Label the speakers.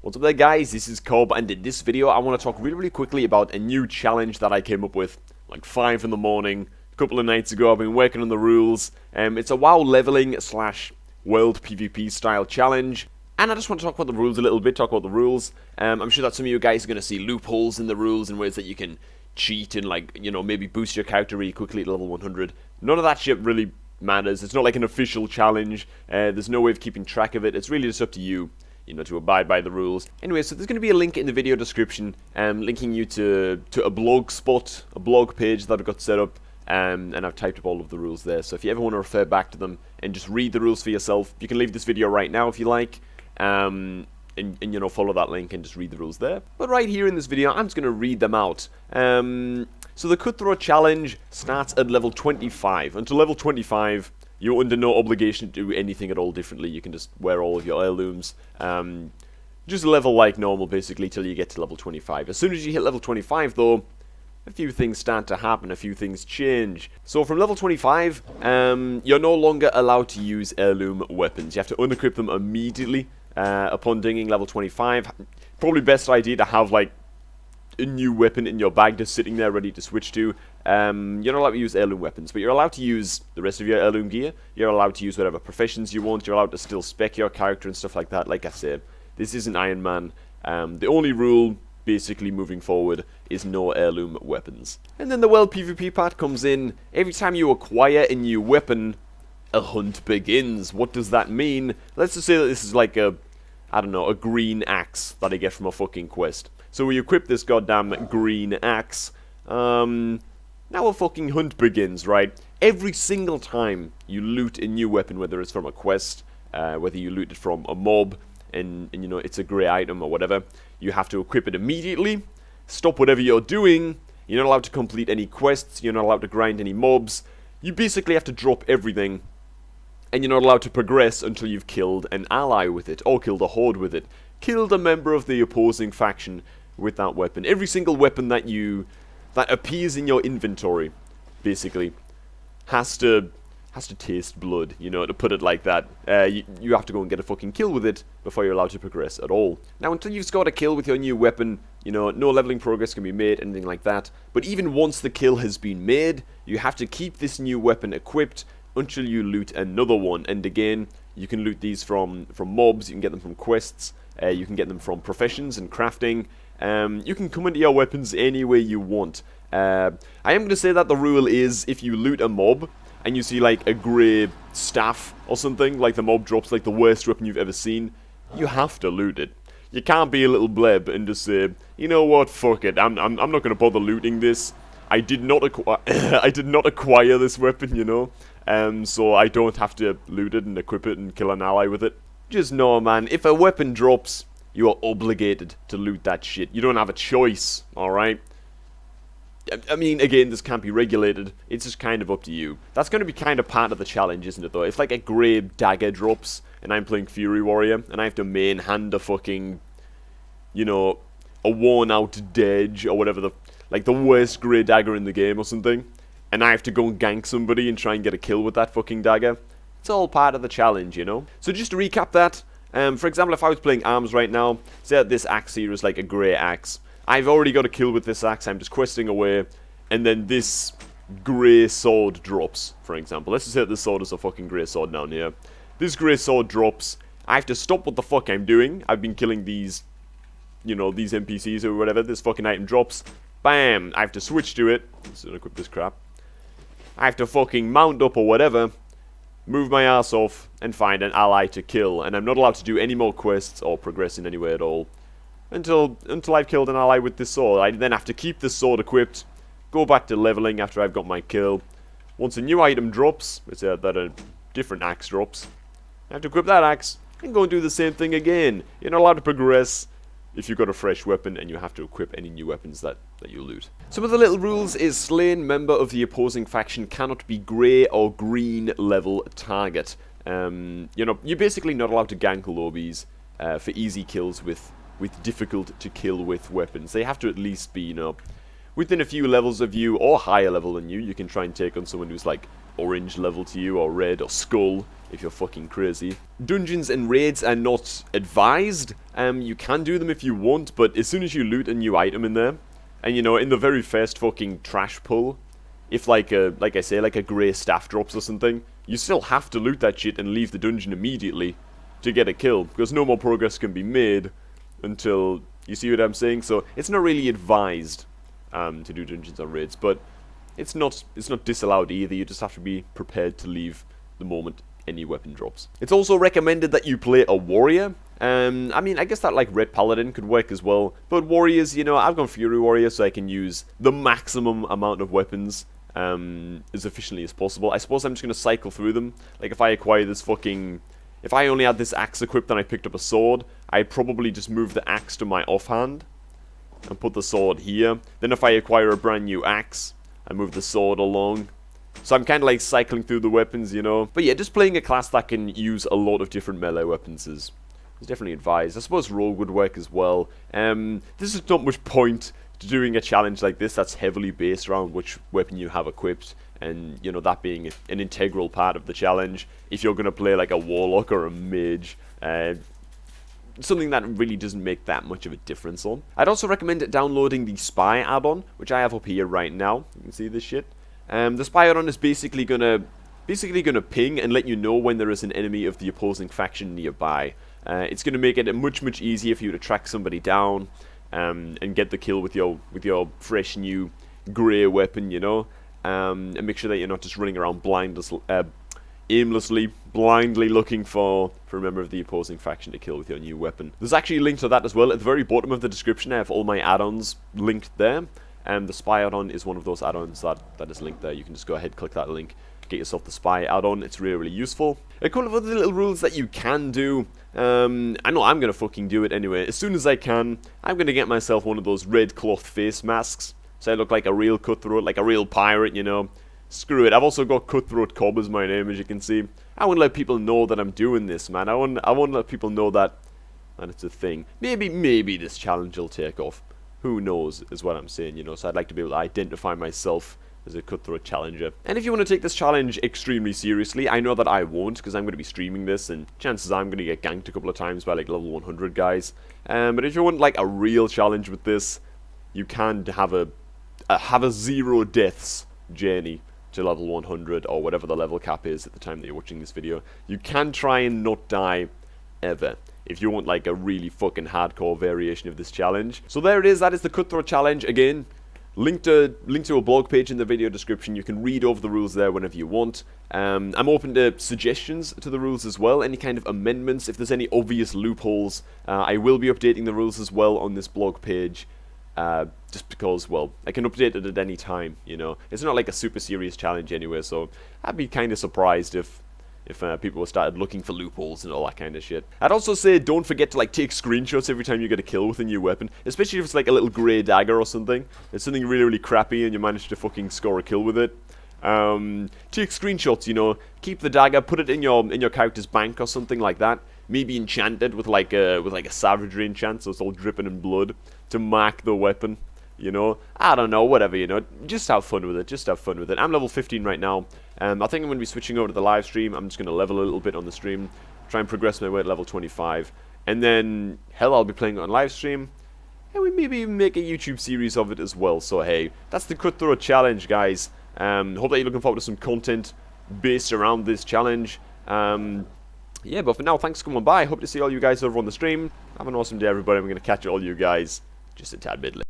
Speaker 1: What's up there, guys? This is Cob, and in this video I want to talk really quickly about a new challenge that I came up with like 5 in the morning a couple of nights ago. I've been working on the rules. It's a WoW leveling slash world PvP style challenge, and I just want to talk about the rules a little bit, I'm sure that some of you guys are going to see loopholes in the rules and ways that you can cheat and, like, you know, maybe boost your character really quickly to level 100. None of that shit really matters. It's not like an official challenge. There's no way of keeping track of it. It's really just up to you, you know, to abide by the rules. Anyway, so there's going to be a link in the video description, linking you to a blog spot, a blog page that I've got set up, and I've typed up all of the rules there. So if you ever want to refer back to them and just read the rules for yourself, you can leave this video right now if you like, and you know, follow that link and just read the rules there. But right here in this video, I'm just going to read them out. So the Cutthroat Challenge starts at level 25. Until level 25, you're under no obligation to do anything at all differently. You can just wear all of your heirlooms. Just level like normal, basically, till you get to level 25. As soon as you hit level 25, though, a few things start to happen, a few things change. So from level 25, you're no longer allowed to use heirloom weapons. You have to unequip them immediately upon dinging level 25. Probably best idea to have, like, a new weapon in your bag just sitting there ready to switch to. You're not allowed to use heirloom weapons, but you're allowed to use the rest of your heirloom gear. You're allowed to use whatever professions you want. You're allowed to still spec your character and stuff like that. Like I said, this isn't Iron Man. The only rule, basically, moving forward is no heirloom weapons. And then the world PvP part comes in. Every time you acquire a new weapon, a hunt begins. What does that mean? Let's just say that this is like a, I don't know, a green axe that I get from a fucking quest. So we equip this goddamn green axe. Now a fucking hunt begins, right? Every single time you loot a new weapon, whether it's from a quest, whether you loot it from a mob, and you know, it's a grey item or whatever, you have to equip it immediately, stop whatever you're doing, you're not allowed to complete any quests, you're not allowed to grind any mobs, you basically have to drop everything, and you're not allowed to progress until you've killed an ally with it, or killed a horde with it, killed a member of the opposing faction with that weapon. Every single weapon that appears in your inventory, basically, has to taste blood, you know, to put it like that. You have to go and get a fucking kill with it before you're allowed to progress at all. Now, until you've scored a kill with your new weapon, you know, no leveling progress can be made, anything like that. But even once the kill has been made, you have to keep this new weapon equipped until you loot another one. And again, you can loot these from mobs, you can get them from quests, you can get them from professions and crafting. You can come into your weapons any way you want. I am going to say that the rule is, if you loot a mob and you see like a grey staff or something, like the mob drops like the worst weapon you've ever seen, you have to loot it. You can't be a little bleb and just say, you know what, fuck it, I'm not going to bother looting this. I did not acquire this weapon, you know, so I don't have to loot it and equip it and kill an ally with it. Just know, man, if a weapon drops, you are obligated to loot that shit. You don't have a choice, alright? I mean, again, this can't be regulated. It's just kind of up to you. That's going to be kind of part of the challenge, isn't it, though? If, like, a grey dagger drops, and I'm playing Fury Warrior, and I have to main hand a fucking, you know, a worn-out Dedge, or whatever like, the worst grey dagger in the game or something, and I have to go and gank somebody and try and get a kill with that fucking dagger, it's all part of the challenge, you know? So just to recap that, for example, if I was playing arms right now, say that this axe here is like a grey axe. I've already got a kill with this axe, I'm just questing away, and then this grey sword drops, for example. Let's just say that this sword is a fucking grey sword down here. This grey sword drops, I have to stop what the fuck I'm doing. I've been killing these, you know, these NPCs or whatever. This fucking item drops, bam, I have to switch to it. Let's equip this crap. I have to fucking mount up or whatever, move my ass off, and find an ally to kill. And I'm not allowed to do any more quests or progress in any way at all until I've killed an ally with this sword. I then have to keep this sword equipped, go back to leveling after I've got my kill. Once a new item drops, let's say that a different axe drops, I have to equip that axe and go and do the same thing again. You're not allowed to progress if you've got a fresh weapon, and you have to equip any new weapons that you loot. Some of the little rules is slain member of the opposing faction cannot be grey or green level target. You know, you're basically not allowed to gank lobbies for easy kills with difficult to kill with weapons. They have to at least be, you know, within a few levels of you or higher level than you can try and take on someone who's like orange level to you or red or skull if you're fucking crazy. Dungeons and raids are not advised. You can do them if you want, but as soon as you loot a new item in there, and you know, in the very first fucking trash pull, if like I say, like a grey staff drops or something, you still have to loot that shit and leave the dungeon immediately to get a kill, because no more progress can be made until, you see what I'm saying? So it's not really advised to do dungeons or raids, but it's not disallowed either. You just have to be prepared to leave the moment any weapon drops. It's also recommended that you play a warrior. I mean, I guess that like Red Paladin could work as well, but warriors, you know, I've gone Fury Warrior so I can use the maximum amount of weapons as efficiently as possible. I suppose I'm just going to cycle through them. Like if I acquire this fucking... If I only had this axe equipped and I picked up a sword, I'd probably just move the axe to my offhand and put the sword here. Then if I acquire a brand new axe, I move the sword along. So I'm kind of like cycling through the weapons, you know. But yeah, just playing a class that can use a lot of different melee weapons is definitely advised. I suppose Rogue would work as well. There's just not much point to doing a challenge like this that's heavily based around which weapon you have equipped. And, you know, that being an integral part of the challenge. If you're going to play like a warlock or a mage, something that really doesn't make that much of a difference on. I'd also recommend downloading the Spy add-on, which I have up here right now. You can see this shit. The Spy add-on is basically gonna ping and let you know when there is an enemy of the opposing faction nearby. It's gonna make it much easier for you to track somebody down and get the kill with your fresh new grey weapon, you know. And make sure that you're not just running around aimlessly, blindly looking for a member of the opposing faction to kill with your new weapon. There's actually a link to that as well. At the very bottom of the description, I have all my add-ons linked there. The Spy add-on is one of those add-ons that is linked there. You can just go ahead, click that link, get yourself the Spy add-on. It's really useful. A couple of other little rules that you can do. I know I'm going to fucking do it anyway. As soon as I can, I'm going to get myself one of those red cloth face masks. So I look like a real cutthroat, like a real pirate, you know. Screw it. I've also got Cutthroat Cobb as my name, as you can see. I want to let people know that I'm doing this, man. I want to let people know that it's a thing. Maybe this challenge will take off. Who knows, is what I'm saying, you know. So I'd like to be able to identify myself as a cutthroat challenger. And if you want to take this challenge extremely seriously, I know that I won't, because I'm going to be streaming this, and chances are I'm going to get ganked a couple of times by like level 100 guys. But if you want like a real challenge with this, you can have a 0 deaths journey to level 100 or whatever the level cap is at the time that you're watching this video. You can try and not die ever if you want like a really fucking hardcore variation of this challenge. So there it is. That is the Cutthroat challenge. Again, link to a blog page in the video description. You can read over the rules there whenever you want. I'm open to suggestions to the rules as well, any kind of amendments. If there's any obvious loopholes, I will be updating the rules as well on this blog page. Just because, well, I can update it at any time, you know. It's not like a super serious challenge anyway, so I'd be kind of surprised if people started looking for loopholes and all that kind of shit. I'd also say don't forget to like take screenshots every time you get a kill with a new weapon, especially if it's like a little grey dagger or something. It's something really crappy and you manage to fucking score a kill with it. Take screenshots, you know. Keep the dagger, put it in your character's bank or something like that. Maybe enchant it with like a savagery enchant, so it's all dripping in blood to mark the weapon. You know, I don't know, whatever, you know, just have fun with it, I'm level 15 right now. I think I'm going to be switching over to the live stream. I'm just going to level a little bit on the stream, try and progress my way to level 25, and then, hell, I'll be playing it on live stream, and we maybe even make a YouTube series of it as well. So hey, that's the Cutthroat challenge, guys. Hope that you're looking forward to some content based around this challenge. Yeah, but for now, thanks for coming by. Hope to see all you guys over on the stream. Have an awesome day, everybody. I'm going to catch all you guys just a tad bit later.